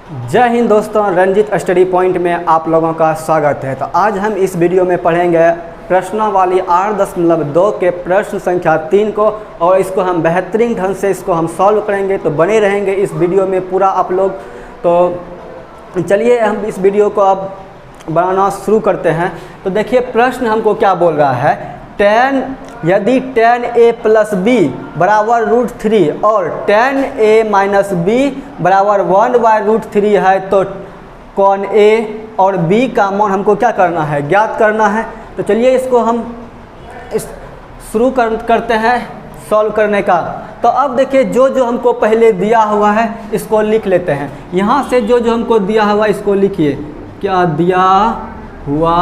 जय हिंद दोस्तों, Ranjit study point में आप लोगों का स्वागत है। तो आज हम इस वीडियो में पढ़ेंगे प्रश्नावली 8.2 के प्रश्न संख्या 3 को, और इसको हम बेहतरीन ढंग से हम सॉल्व करेंगे। तो बने रहेंगे इस वीडियो में पूरा आप लोग। तो चलिए हम इस वीडियो को अब बनाना शुरू करते हैं। तो देखिए प्रश्न हमको क्या बोल रहा है, यदि tan a प्लस बी बराबर √3 और tan a माइनस बी बराबर 1/√3 है, तो कौन a और b का मान हमको क्या करना है, ज्ञात करना है। तो चलिए इसको हम शुरू करते हैं सॉल्व करने का। तो अब देखिए जो हमको पहले दिया हुआ है इसको लिख लेते हैं। यहाँ से जो हमको दिया हुआ इसको लिखिए, क्या दिया हुआ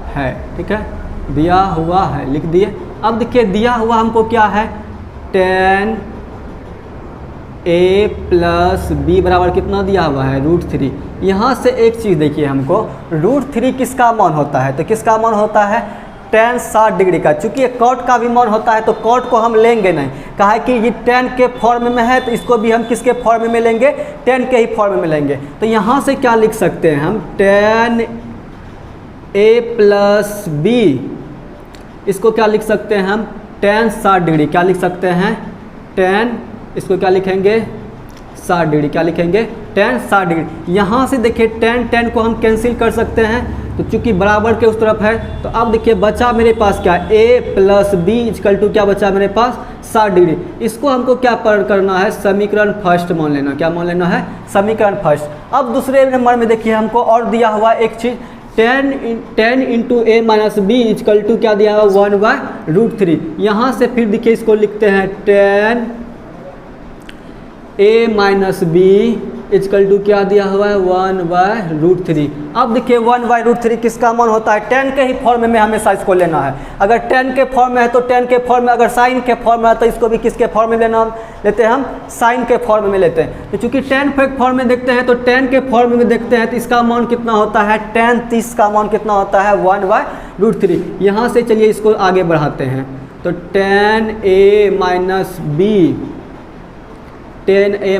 है, ठीक है, दिया हुआ है लिख दिए। अब देखिए दिया हुआ हमको क्या है, tan a प्लस बी बराबर कितना दिया हुआ है, √3। यहाँ से एक चीज़ देखिए, हमको √3 किसका मान होता है, तो किसका मान होता है, tan 60 डिग्री का। चूँकि ये cot का भी मान होता है तो cot को हम लेंगे नहीं, कहा है कि ये tan के फॉर्म में है, तो इसको भी हम किसके फॉर्म में लेंगे, tan के ही फॉर्म में लेंगे। तो यहाँ से क्या लिख सकते हैं हम, tan a प्लस बी, इसको क्या लिख सकते हैं हम, tan 60 डिग्री। क्या लिख सकते हैं, tan, इसको क्या लिखेंगे, 60 डिग्री। क्या लिखेंगे, tan 60 डिग्री। यहाँ से देखिए tan को हम कैंसिल कर सकते हैं, तो चूंकि बराबर के उस तरफ है। तो अब देखिए बचा मेरे पास क्या, a plus b equal to क्या बचा मेरे पास, 60 डिग्री। इसको हमको क्या करना है, समीकरण फर्स्ट मान लेना। क्या मान लेना है, समीकरण फर्स्ट। अब दूसरे नंबर में देखिए हमको और दिया हुआ एक चीज़, tan into a minus b equal to क्या दिया हुआ, 1/√3। यहाँ से फिर देखिए इसको लिखते हैं tan a minus b equal to क्या दिया हुआ है, 1/√3। अब देखिए 1/√3 किसका मान होता है, tan के ही फॉर्म में हमेशा इसको लेना है। अगर tan के फॉर्म में है तो tan के फॉर्म में, अगर sin के फॉर्म में है तो इसको भी किसके फॉर्म में लेते हैं हम, sin के फॉर्म में लेते हैं। तो चूंकि tan के फॉर्म में देखते हैं तो tan के फॉर्म में देखते हैं, तो इसका मान कितना होता है, tan 30 का मान कितना होता है, 1/√3। यहाँ से चलिए इसको आगे बढ़ाते हैं। तो tan a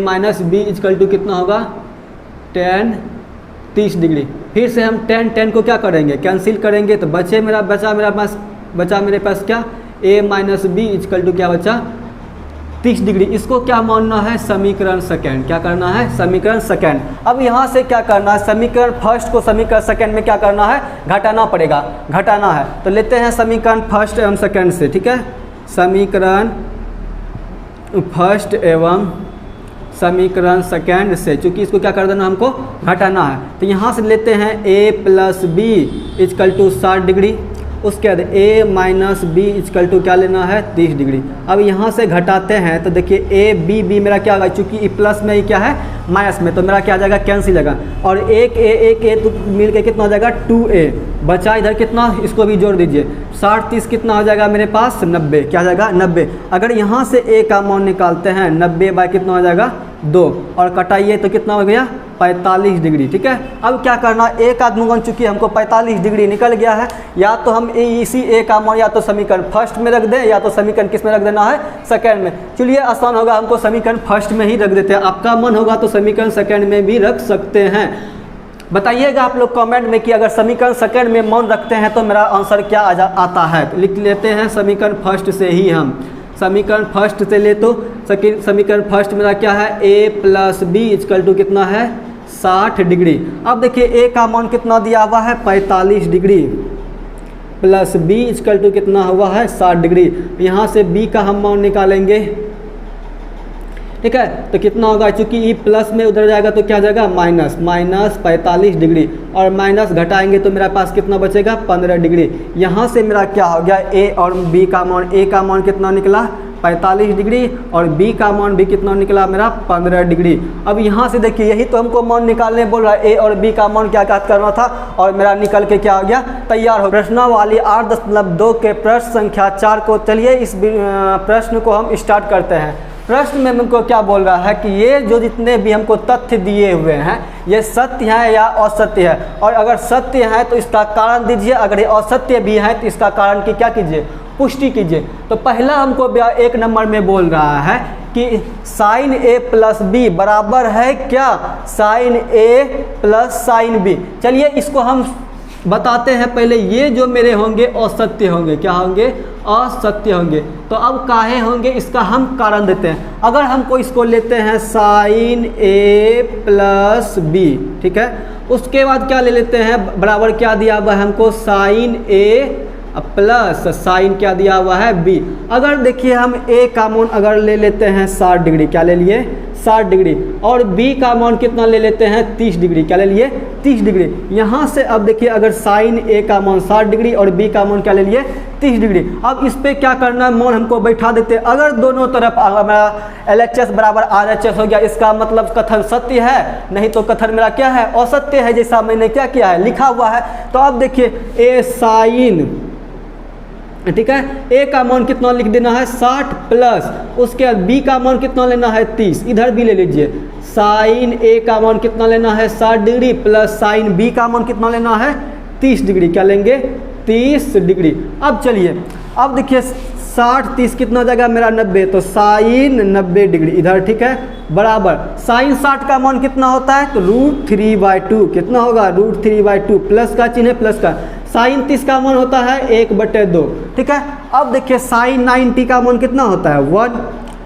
minus b equal to कितना होगा, tan 30 डिग्री। फिर से हम tan को क्या करेंगे, कैंसिल करेंगे। तो बचा मेरे पास क्या, a minus b equal to क्या बचा, 30 डिग्री। इसको क्या मानना है, समीकरण सेकेंड। क्या करना है, समीकरण सेकेंड। अब यहाँ से क्या करना है, समीकरण फर्स्ट को समीकरण सेकेंड में क्या करना है, घटाना पड़ेगा, घटाना है। तो लेते हैं समीकरण फर्स्ट एवं सेकेंड से, ठीक है, समीकरण फर्स्ट एवं समीकरण सेकेंड से, चूँकि इसको क्या कर देना, हमको घटाना है। तो यहाँ से लेते हैं a plus b equal to 60 degree, उसके बाद a minus b equal to क्या लेना है, 30 डिग्री। अब यहाँ से घटाते हैं तो देखिए a b मेरा क्या होगा, चूँकि ई प्लस में ही क्या है, माइनस में, तो मेरा क्या आ जाएगा, कैंसिल जाएगा। और एक a तो मिल के कितना हो जाएगा, 2a बचा। इधर कितना, इसको भी जोड़ दीजिए, 60 30 कितना हो जाएगा मेरे पास, 90। क्या हो जाएगा, 90। अगर यहाँ से a का मान निकालते हैं, 90 बाय कितना हो जाएगा, 2, और कटाइए तो कितना हो गया, 45 डिग्री, ठीक है। अब क्या करना, a का गुणन चूँकि हमको 45 डिग्री निकल गया है, या तो हम इसी a का मान या तो समीकरण फर्स्ट में रख दें, या तो समीकरण किस में रख देना है, सेकंड में। चलिए आसान होगा, हमको समीकरण फर्स्ट में ही रख देते हैं। आपका मन होगा तो समीकरण सेकंड में भी रख सकते हैं। बताइएगा आप लोग कमेंट में कि अगर समीकरण सेकंड में मान रखते हैं तो मेरा आंसर क्या आता है। तो लिख लेते हैं समीकरण फर्स्ट से ही हम, समीकरण फर्स्ट से ले तो समीकरण फर्स्ट मेरा क्या है, a plus b equal to कितना है, 60 डिग्री। अब देखिए a का मान कितना दिया हुआ है, 45 degree, plus b equal to कितना हुआ है, 60 डिग्री। यहाँ से b का हम मान निकालेंगे, ठीक है। तो कितना होगा, चूँकि ई प्लस में उधर जाएगा तो क्या जाएगा, माइनस 45 डिग्री, और माइनस घटाएंगे तो मेरा पास कितना बचेगा, 15 डिग्री। यहाँ से मेरा क्या हो गया, a और b का मान, a का मान कितना निकला, 45 डिग्री, और b का मान भी कितना निकला मेरा, 15 डिग्री। अब यहाँ से देखिए यही तो हमको मान निकालने बोल रहा है, a और b का मान क्या करना था, और मेरा निकल के क्या हो गया, तैयार हो। प्रश्नावली 8.2 के प्रश्न संख्या 4 को, चलिए इस प्रश्न को हम स्टार्ट करते हैं। प्रश्न में हमको क्या बोल रहा है कि ये जो जितने भी हमको तथ्य दिए हुए हैं ये सत्य है या असत्य है, और अगर सत्य है तो इसका कारण दीजिए, अगर ये असत्य भी है तो इसका कारण की क्या कीजिए, पुष्टि कीजिए। तो पहला हमको एक नंबर में बोल रहा है कि साइन ए प्लस बी बराबर है क्या, साइन ए प्लस साइन बी। चलिए इसको हम बताते हैं। पहले ये जो मेरे होंगे असत्य होंगे, क्या होंगे? असत्य होंगे। तो अब काहे होंगे इसका हम कारण देते हैं। अगर हमको इसको लेते हैं साइन ए प्लस बी, ठीक है, उसके बाद क्या ले लेते हैं, बराबर क्या दिया हुआ है हमको, साइन ए प्लस साइन क्या दिया हुआ है, बी। अगर देखिए हम ए का मान अगर ले लेते हैं 60 डिग्री, क्या ले लिए, 60 डिग्री, और बी का मान कितना ले लेते हैं, 30 डिग्री, क्या ले लिए, 30 डिग्री। यहाँ से अब देखिए अगर साइन ए का मान 60 डिग्री और बी का मान क्या ले लिए, 30 डिग्री। अब इस पर क्या करना है, मान हमको बैठा देते हैं। अगर दोनों तरफ हमारा LHS बराबर RHS हो गया, इसका मतलब कथन सत्य है, नहीं तो कथन मेरा क्या है, असत्य है, जैसा मैंने क्या किया है, लिखा हुआ है। तो अब देखिए ए साइन, ठीक है, ए का मान कितना लिख देना है, 60 प्लस उसके बाद बी का मान कितना लेना है, 30। इधर भी ले लीजिए, साइन ए का मान कितना लेना है, 60 डिग्री प्लस साइन बी का मान कितना लेना है, 30 डिग्री, क्या लेंगे, 30 डिग्री। अब चलिए अब देखिए 60 30 कितना जाएगा मेरा 90, तो साइन 90 डिग्री इधर, ठीक है, बराबर साइन 60 का मान कितना होता है, तो √3/2 कितना होगा, √3/2, प्लस का चिन्ह है, प्लस का। साइन 30 का मान होता है 1/2, ठीक है। अब देखिए साइन 90 का मान कितना होता है, 1।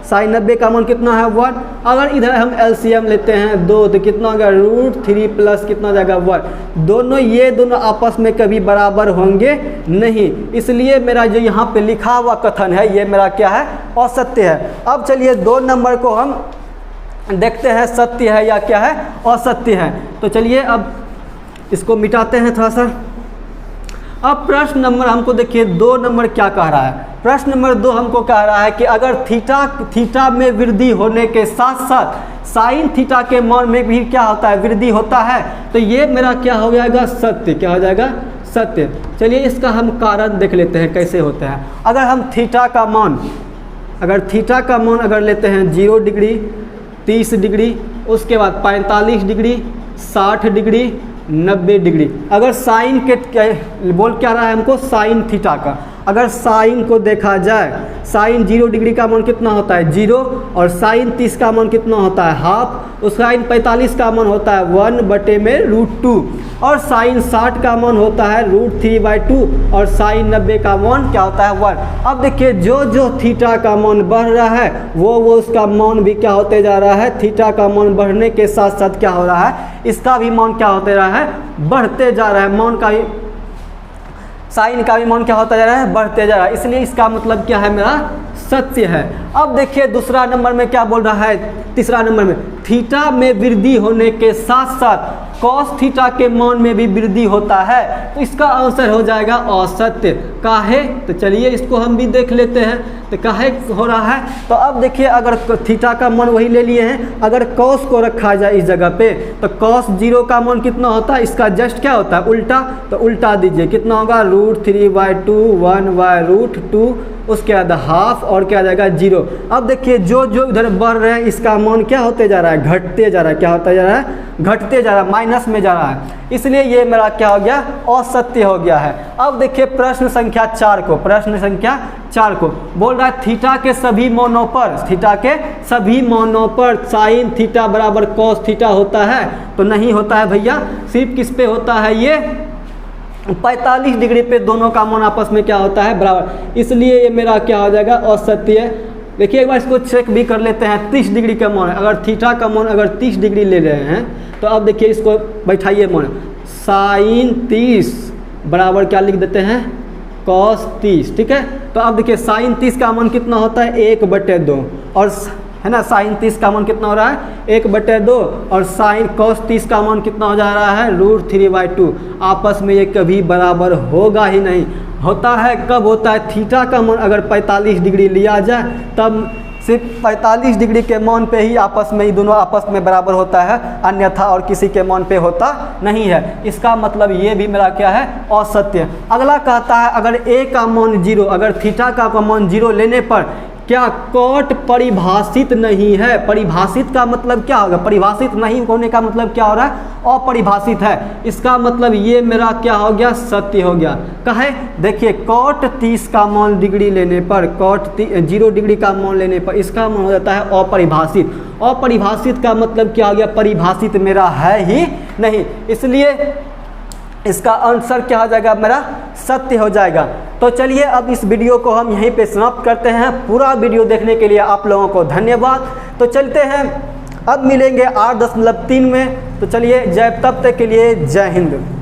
साइन 90 का मान कितना है, 1। अगर इधर हम LCM लेते हैं 2, तो कितना होगा, √3 प्लस कितना जाएगा, 1। दोनों ये दोनों आपस में कभी बराबर होंगे नहीं, इसलिए मेरा जो यहाँ पे लिखा हुआ कथन है ये मेरा क्या है, असत्य है। अब चलिए 2 नंबर को हम देखते हैं सत्य है या क्या है, असत्य है। तो चलिए अब इसको मिटाते हैं थोड़ा सा। अब प्रश्न नंबर हमको देखिए 2 नंबर क्या कह रहा है। प्रश्न नंबर 2 हमको कह रहा है कि अगर थीटा में वृद्धि होने के साथ साथ साइन थीटा के मान में भी क्या होता है, वृद्धि होता है, तो ये मेरा क्या हो जाएगा, सत्य, क्या हो जाएगा, सत्य। चलिए इसका हम कारण देख लेते हैं कैसे होता है। अगर हम थीटा का मान अगर लेते हैं 0 डिग्री, 30 डिग्री, उसके बाद 45 डिग्री, 60 डिग्री, 90 डिग्री। अगर साइन के बोल क्या रहा है हमको, साइन थीटा का, अगर साइन को देखा जाए, साइन 0 डिग्री का मान कितना होता है, 0, और साइन 30 का मान कितना होता है, हाफ, और साइन 45 का मान होता है 1/√2, और साइन 60 का मान होता है √3/2, और साइन 90 का मान क्या होता है, 1। अब देखिए जो थीटा का मान बढ़ रहा है वो उसका मान भी क्या होते जा रहा है, थीटा का मान बढ़ने के साथ साथ क्या हो रहा है, इसका भी मान क्या होते रहा है, बढ़ते जा रहा है। मान का भी, साइन का भी मान क्या होता जा रहा है, बढ़ते जा रहा है, इसलिए इसका मतलब क्या है, मेरा सत्य है। अब देखिए दूसरा नंबर में क्या बोल रहा है, तीसरा नंबर में थीटा में वृद्धि होने के साथ साथ कॉस थीटा के मान में भी वृद्धि होता है, तो इसका आंसर हो जाएगा असत्य। काहे, तो चलिए इसको हम भी देख लेते हैं, तो काहे हो रहा है। तो अब देखिए अगर थीटा का मान वही ले लिए हैं, अगर कॉस को रखा जाए इस जगह पे, तो कॉस 0 का मान कितना होता है, इसका जस्ट क्या होता है, उल्टा, तो उल्टा दीजिए, कितना होगा, √3/2, 1/√2, उसके बाद हाफ, और क्या आ जाएगा, 0। अब देखिए जो इधर बढ़ रहे हैं इसका मान क्या होते जा रहा है, घटते जा रहा है, क्या होता जा रहा है, घटते जा रहा है, माइनस में जा रहा है, इसलिए ये मेरा क्या हो गया, असत्य हो गया है। अब देखिए प्रश्न संख्या 4 को बोल रहा है थीटा के सभी मानों पर साइन थीटा बराबर कॉस थीटा होता है, तो नहीं होता है भैया। सिर्फ किस पे होता है, ये 45 डिग्री पे दोनों का मान आपस में क्या होता है, बराबर, इसलिए ये मेरा क्या हो जाएगा, असत्य। देखिए एक बार इसको चेक भी कर लेते हैं। 30 डिग्री का मान, अगर थीटा का मान अगर 30 डिग्री ले रहे हैं, तो अब देखिए इसको बैठाइए मान, साइन 30 बराबर क्या लिख देते हैं, कॉस 30, ठीक है। तो अब देखिए साइन 30 का मान कितना होता है, 1/2, और है ना, साइन 30 का मान कितना हो रहा है, 1/2, और साइन कॉस 30 का मान कितना हो जा रहा है, √3/2। आपस में ये कभी बराबर होगा ही नहीं। होता है कब होता है, थीटा का मान अगर 45 डिग्री लिया जाए, तब सिर्फ 45 डिग्री के मान पे ही आपस में, ये दोनों आपस में बराबर होता है, अन्यथा और किसी के मान पे होता नहीं है। इसका मतलब ये भी मेरा क्या है, असत्य। अगला कहता है अगर a का मान 0, अगर थीटा का मान 0 लेने पर क्या कॉट परिभाषित नहीं है। परिभाषित का मतलब क्या होगा, परिभाषित नहीं होने का मतलब क्या हो रहा है, अपरिभाषित है। इसका मतलब ये मेरा क्या हो गया, सत्य हो गया। कहे देखिए कॉट 30 का मान डिग्री लेने पर, कॉट 0 डिग्री का मान लेने पर इसका मान हो जाता है अपरिभाषित। अपरिभाषित का मतलब क्या हो गया, परिभाषित मेरा है ही नहीं, इसलिए इसका आंसर क्या हो जाएगा, मेरा सत्य हो जाएगा। तो चलिए अब इस वीडियो को हम यहीं पे समाप्त करते हैं। पूरा वीडियो देखने के लिए आप लोगों को धन्यवाद। तो चलते हैं, अब मिलेंगे 8.3 में। तो चलिए जय, तब तक के लिए जय हिंद।